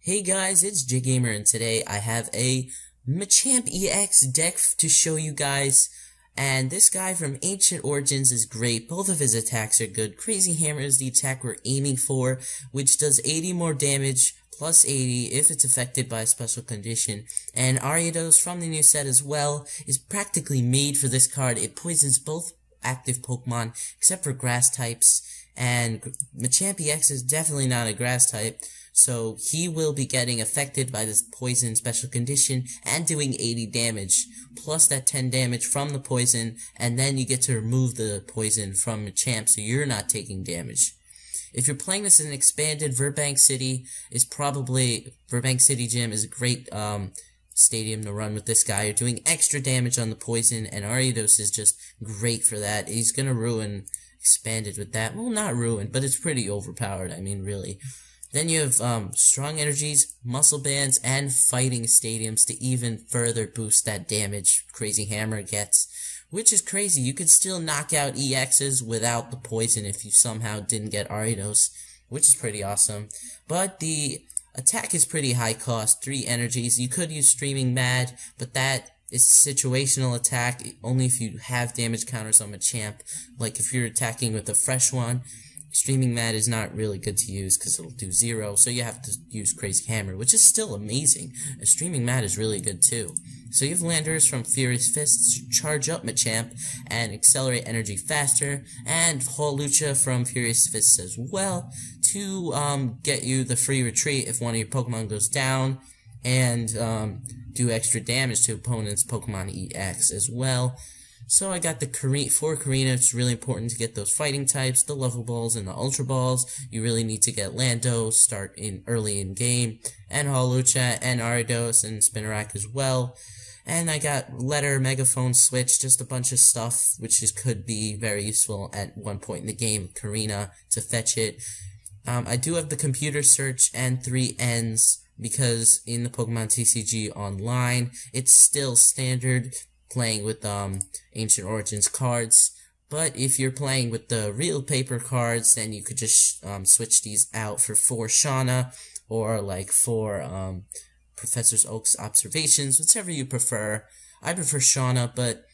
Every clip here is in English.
Hey guys, it's JGamer, and today I have a Machamp-EX deck to show you guys. And this guy from Ancient Origins is great. Both of his attacks are good. Crazy Hammer is the attack we're aiming for, which does 80 more damage, plus 80 if it's affected by a special condition. And Ariados from the new set as well is practically made for this card. It poisons both active Pokemon, except for grass types. And Machamp-EX is definitely not a grass type. So he will be getting affected by this poison special condition and doing 80 damage, plus that 10 damage from the poison, and then you get to remove the poison from Machamp so you're not taking damage. If you're playing this in an expanded, Burbank City Gym is a great stadium to run with this guy. You're doing extra damage on the poison, and Ariados is just great for that. He's gonna ruin expanded with that. Well, not ruin, but it's pretty overpowered, I mean, really. Then you have strong energies, muscle bands, and fighting stadiums to even further boost that damage Crazy Hammer gets. Which is crazy. You could still knock out EXs without the poison if you somehow didn't get Ariados, which is pretty awesome. But the attack is pretty high cost, 3 energies. You could use Streaming Mad, but that is situational attack only if you have damage counters on Machamp. Like if you're attacking with a fresh one, Streaming Mad is not really good to use because it'll do 0, so you have to use Crazy Hammer, which is still amazing. Streaming Mad is really good too. So you have Landorus from Furious Fists, charge up Machamp and accelerate energy faster, and Hawlucha from Furious Fists as well to get you the free retreat if one of your Pokemon goes down, and do extra damage to opponents' Pokemon EX as well. So I got the for Karina. It's really important to get those fighting types, the level balls and the ultra balls. You really need to get Lando, start in early in game, and Hawlucha and Ariados and Spinarak as well. And I got letter, megaphone switch, just a bunch of stuff which could be very useful at one point in the game with Karina to fetch it. I do have the computer search and 3 Ns because in the Pokemon TCG Online, it's still standard playing with Ancient Origins cards, but if you're playing with the real paper cards, then you could just switch these out for 4 Shauna, or like 4 Professor Oak's observations, whichever you prefer. I prefer Shauna, but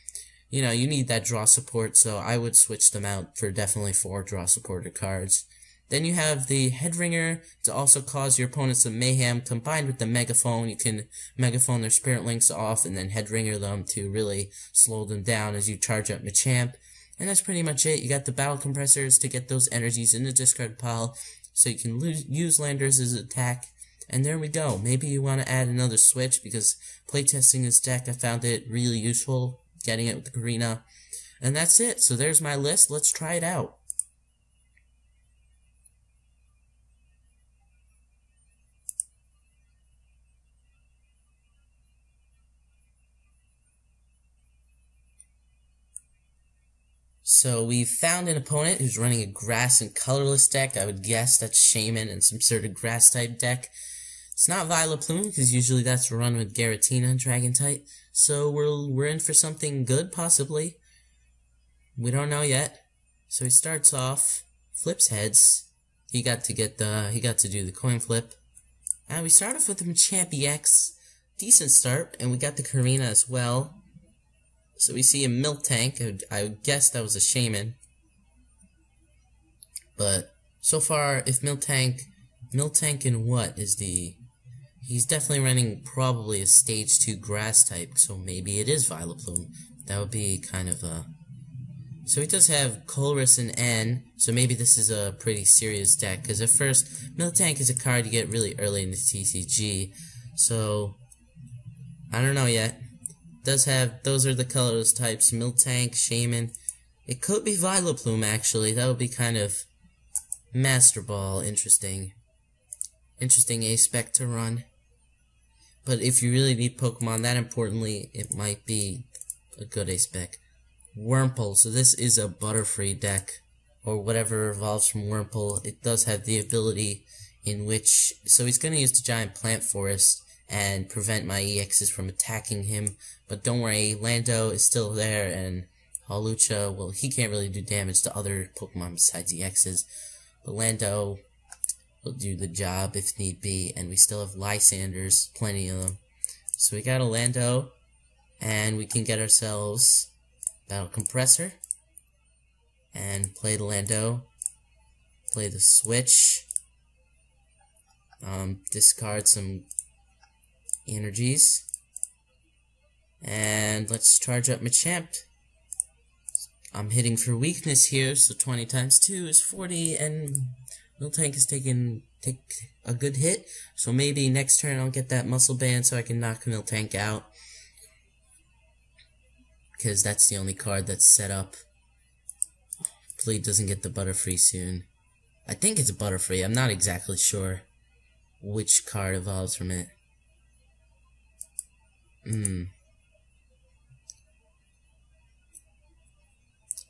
you know, you need that draw support, so I would switch them out for definitely 4 draw supported cards. Then you have the Headringer to also cause your opponents some mayhem. Combined with the Megaphone, you can Megaphone their Spirit Links off and then Headringer them to really slow them down as you charge up Machamp. And that's pretty much it. You got the Battle Compressors to get those energies in the discard pile, so you can use Landorus as an attack. And there we go. Maybe you want to add another switch, because playtesting this deck, I found it really useful, getting it with the Karina. And that's it. So there's my list. Let's try it out. So we found an opponent who's running a grass and colorless deck. I would guess that's Shaman and some sort of grass type deck. It's not Vileplume, because usually that's run with Giratina and Dragon type. So we're in for something good, possibly. We don't know yet. So he starts off, flips heads. He got to do the coin flip. And we start off with the Machamp-EX. Decent start, and we got the Karina as well. So we see a Miltank. I would guess that was a Shaman. But so far, if Miltank in what is the... He's definitely running probably a stage 2 grass type, so maybe it is Vileplume. That would be kind of a... So he does have Colress and N, so maybe this is a pretty serious deck, because at first, Miltank is a card you get really early in the TCG, so I don't know yet. Does have, those are the colorless types, Miltank, Shaman. It could be Vileplume, actually. That would be kind of Master Ball, interesting A-spec to run. But if you really need Pokemon that importantly, it might be a good A-spec. Wurmple, so this is a Butterfree deck, or whatever evolves from Wurmple. It does have the ability in which, so he's going to use the Giant Plant Forest and prevent my EXs from attacking him. But don't worry, Lando is still there, and Hawlucha, well, he can't really do damage to other Pokemon besides EXs. But Lando will do the job if need be, and we still have Lysanders, plenty of them. So we got a Lando, and we can get ourselves Battle Compressor, and play the Lando, play the Switch, discard some energies, and let's charge up Machamp. I'm hitting for weakness here, so 20 times 2 is 40, and Miltank is take a good hit, so maybe next turn I'll get that Muscle Band so I can knock Miltank out, because that's the only card that's set up. Hopefully it doesn't get the Butterfree soon. I think it's a Butterfree, I'm not exactly sure which card evolves from it.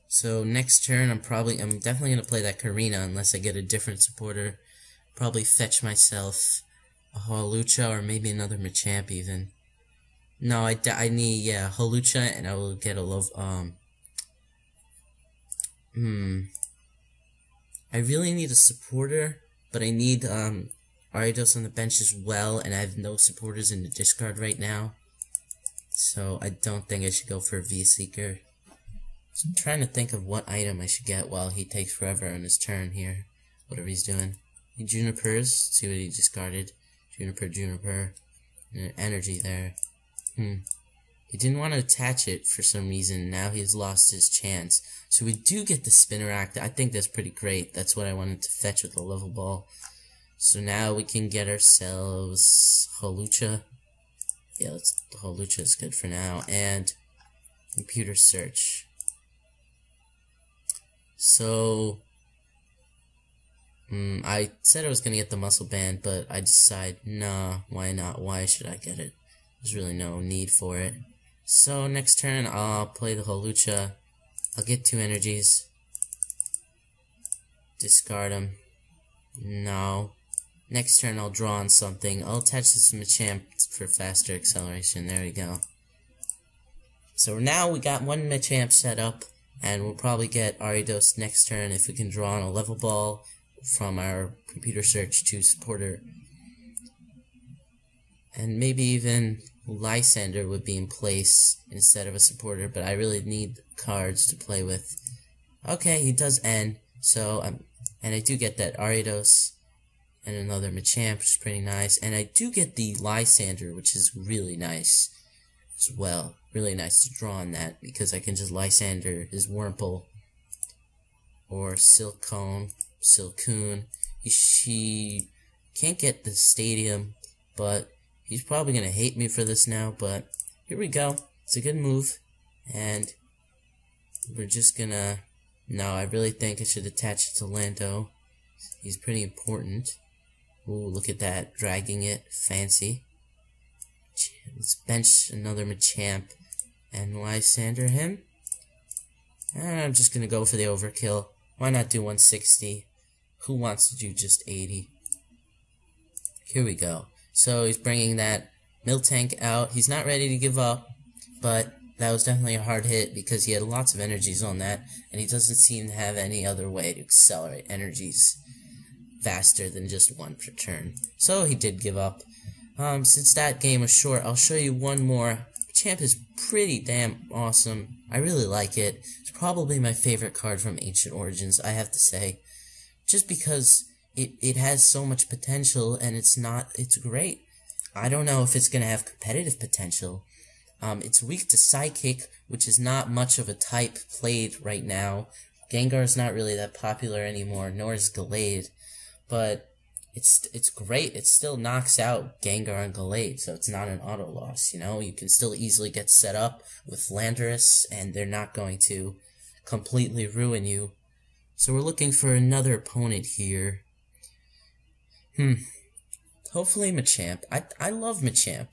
So next turn I'm definitely gonna play that Karina unless I get a different supporter. Probably fetch myself a Hawlucha or maybe another Machamp even. No, I need Hawlucha, and I will get a love. I really need a supporter, but I need Ariados on the bench as well, and I have no supporters in the discard right now. So I don't think I should go for a V-Seeker. So I'm trying to think of what item I should get while he takes forever on his turn here. Whatever he's doing. He Junipers. See what he discarded. Juniper. Energy there. He didn't want to attach it for some reason. Now he's lost his chance. So we do get the Spinarak. I think that's pretty great. That's what I wanted to fetch with the level ball. So now we can get ourselves Hawlucha. Yeah, the Hawlucha is good for now. And computer search. So I said I was gonna get the Muscle Band, but I decided, nah, why not? Why should I get it? There's really no need for it. So next turn, I'll play the Hawlucha. I'll get 2 energies. Discard them. No. Next turn, I'll draw on something. I'll attach this to Machamp for faster acceleration. There we go. So now we got 1 Machamp set up, and we'll probably get Ariados next turn if we can draw on a level ball from our computer search to supporter. And maybe even Lysander would be in place instead of a supporter, but I really need cards to play with. Okay, he does end, so and I do get that Ariados and another Machamp, which is pretty nice, and I do get the Lysander, which is really nice as well. Really nice to draw on that, because I can just Lysander his Wurmple or Silcoon. She can't get the stadium, but he's probably gonna hate me for this now, but here we go. It's a good move, and we're just gonna... No, I really think I should attach it to Lando. He's pretty important. Ooh, look at that, dragging it, fancy. Let's bench another Machamp and Lysander him. And I'm just gonna go for the overkill. Why not do 160? Who wants to do just 80? Here we go. So he's bringing that Miltank out. He's not ready to give up, but that was definitely a hard hit because he had lots of energies on that, and he doesn't seem to have any other way to accelerate energies faster than just 1 per turn. So he did give up. Since that game was short, I'll show you one more. Machamp is pretty damn awesome. I really like it. It's probably my favorite card from Ancient Origins, I have to say. Just because it has so much potential, and it's great. I don't know if it's gonna have competitive potential. It's weak to Psychic, which is not much of a type played right now. Gengar's not really that popular anymore, nor is Gallade. But it's great. It still knocks out Gengar and Gallade, so it's not an auto loss, you know? You can still easily get set up with Landorus, and they're not going to completely ruin you. So we're looking for another opponent here. Hopefully Machamp. I love Machamp.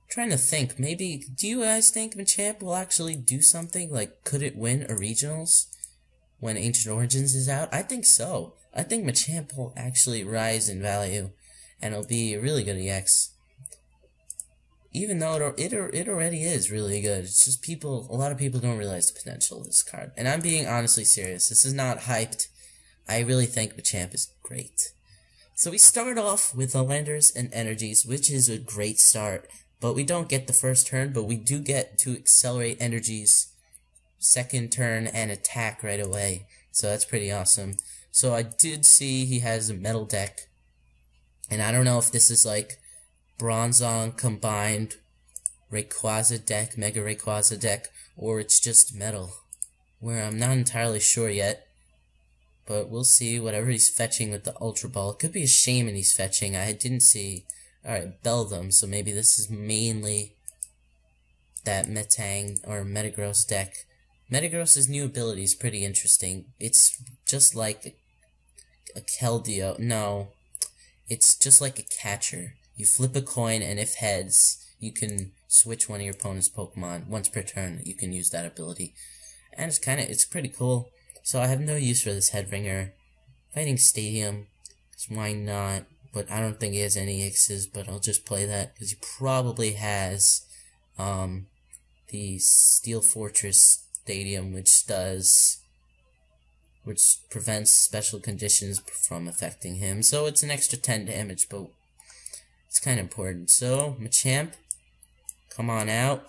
Trying to think, maybe, do you guys think Machamp will actually do something? Like, could it win a Regionals when Ancient Origins is out? I think so. I think Machamp will actually rise in value, and it'll be a really good EX. Even though it already is really good. It's just a lot of people don't realize the potential of this card. And I'm being honestly serious. This is not hyped. I really think Machamp is great. So we start off with the Landorus and Energies, which is a great start. But we don't get the first turn, but we do get to accelerate Energies second turn and attack right away. So that's pretty awesome. So I did see he has a metal deck. And I don't know if this is like Bronzong combined Rayquaza deck, Mega Rayquaza deck, or it's just metal. Where I'm not entirely sure yet. But we'll see whatever he's fetching with the Ultra Ball. It could be a Shaman he's fetching. I didn't see. Alright, Beldum. So maybe this is mainly that Metang or Metagross deck. Metagross's new ability is pretty interesting. It's just like a Keldeo. No. It's just like a catcher. You flip a coin, and if heads, you can switch one of your opponent's Pokemon. Once per turn, you can use that ability. And it's pretty cool. So I have no use for this Headringer. Fighting Stadium, why not? But I don't think he has any X's, but I'll just play that, because he probably has the Steel Fortress Stadium, which prevents special conditions from affecting him. So it's an extra 10 damage, but it's kind of important. So, Machamp, come on out.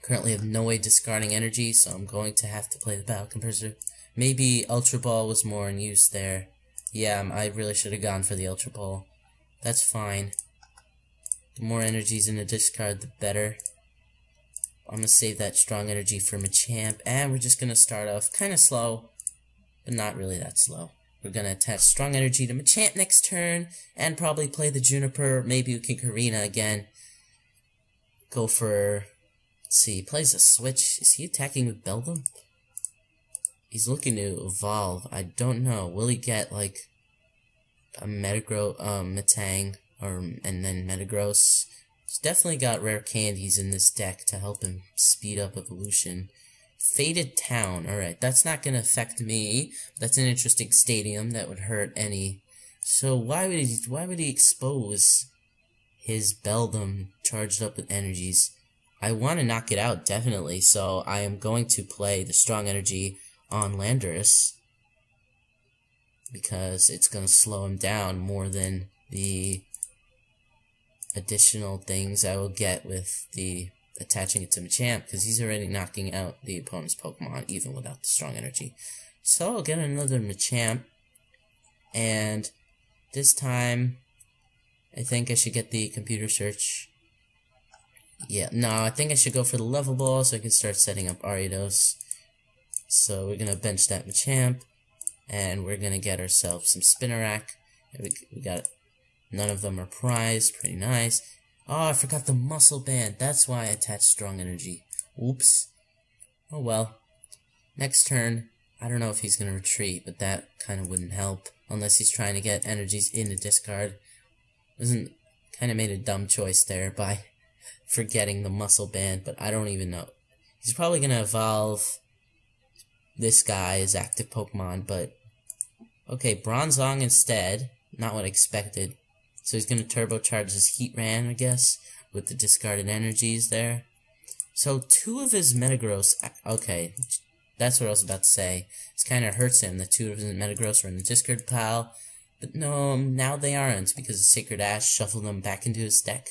Currently have no way discarding energy, so I'm going to have to play the Battle Compressor. Maybe Ultra Ball was more in use there. Yeah, I really should have gone for the Ultra Ball. That's fine. The more energies in the discard, the better. I'm going to save that strong energy for Machamp, and we're just going to start off kind of slow, but not really that slow. We're going to attach strong energy to Machamp next turn, and probably play the Juniper, maybe we can Karina again. Go for... Let's see, he plays a switch. Is he attacking with Beldum? He's looking to evolve. I don't know. Will he get like a Metang and then Metagross? He's definitely got rare candies in this deck to help him speed up evolution. Fated Town. Alright, that's not gonna affect me. That's an interesting stadium that would hurt any. So why would he expose his Beldum charged up with energies? I want to knock it out, definitely, so I am going to play the strong energy on Landorus, because it's going to slow him down more than the additional things I will get with the attaching it to Machamp, because he's already knocking out the opponent's Pokemon, even without the strong energy. So I'll get another Machamp, and this time, I think I should get the computer search. Yeah, no, I think I should go for the level ball so I can start setting up Ariados. So we're gonna bench that Machamp, and we're gonna get ourselves some Spinnerack. We got none of them are prized, pretty nice. Oh, I forgot the Muscle Band. That's why I attached strong energy. Oops. Oh well. Next turn, I don't know if he's gonna retreat, but that kind of wouldn't help unless he's trying to get energies in the discard. Kind of made a dumb choice there by forgetting the Muscle Band, but I don't even know. He's probably gonna evolve this guy as active Pokemon, but okay, Bronzong instead. Not what I expected. So he's gonna turbocharge his Heatran, I guess, with the discarded energies there. So two of his Metagross. Okay, that's what I was about to say. This kind of hurts him. The two of his Metagross are in the discard pile, but no, now they aren't because the Sacred Ash shuffled them back into his deck.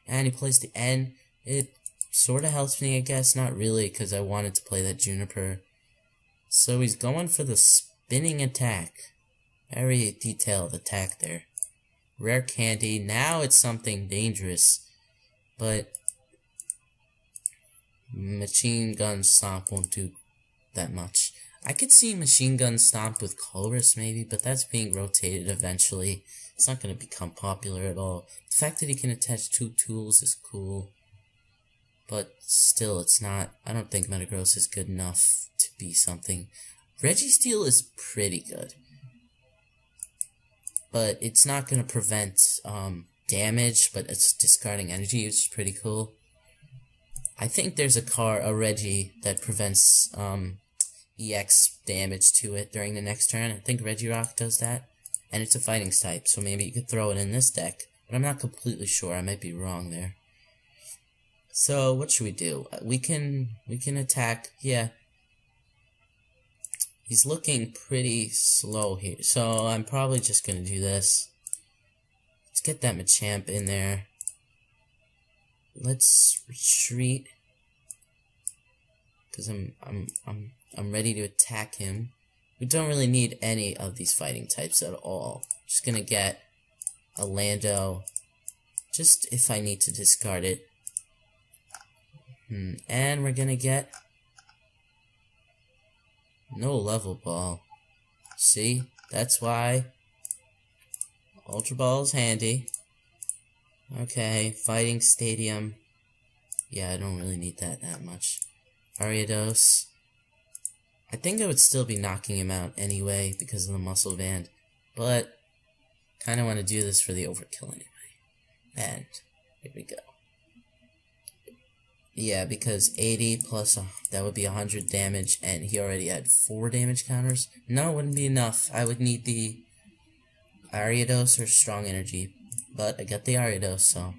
And he plays the N. It sort of helps me, I guess. Not really, because I wanted to play that Juniper. So he's going for the spinning attack. Very detailed attack there. Rare candy. Now it's something dangerous. But Machine Gun Stomp won't do that much. I could see Machine Gun Stomp with Colress maybe, but that's being rotated eventually. It's not going to become popular at all. The fact that he can attach two tools is cool. But still, it's not. I don't think Metagross is good enough to be something. Registeel is pretty good. But it's not going to prevent damage, but it's discarding energy, which is pretty cool. I think there's a Regi that prevents EX damage to it during the next turn. I think Regirock does that. And it's a fighting type, so maybe you could throw it in this deck. But I'm not completely sure. I might be wrong there. So what should we do? We can attack. Yeah. He's looking pretty slow here, so I'm probably just gonna do this. Let's get that Machamp in there. Let's retreat, because I'm ready to attack him. We don't really need any of these fighting types at all. Just gonna get a Lando, just if I need to discard it. And we're gonna get no level ball. See? That's why Ultra Ball is handy. Okay, Fighting Stadium. Yeah, I don't really need that much. Ariados. I think I would still be knocking him out anyway because of the Muscle Band, but kind of want to do this for the overkill anyway. And here we go. Yeah, because 80 plus, that would be 100 damage, and he already had 4 damage counters. No, it wouldn't be enough. I would need the Ariados or Strong Energy, but I got the Ariados, so.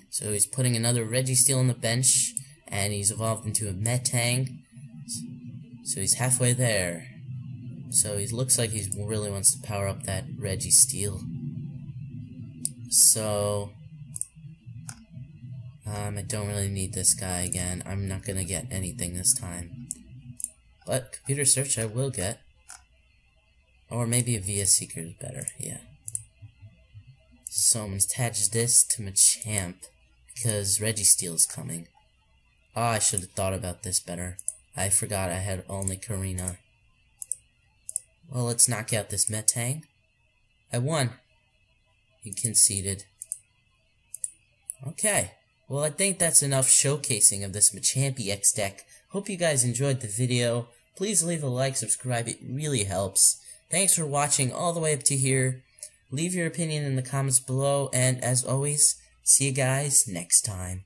So he's putting another Registeel on the bench, and he's evolved into a Metang. So he's halfway there. So he looks like he really wants to power up that Registeel. So I don't really need this guy again. I'm not gonna get anything this time. But Computer Search I will get. Or maybe a VS Seeker is better, yeah. So I'm gonna attach this to Machamp, because Registeel is coming. Oh, I should have thought about this better. I forgot I had only Karina. Well, let's knock out this Metang. I won. He conceded. Okay. Well, I think that's enough showcasing of this Machamp-EX deck. Hope you guys enjoyed the video. Please leave a like, subscribe, it really helps. Thanks for watching all the way up to here. Leave your opinion in the comments below, and as always, see you guys next time.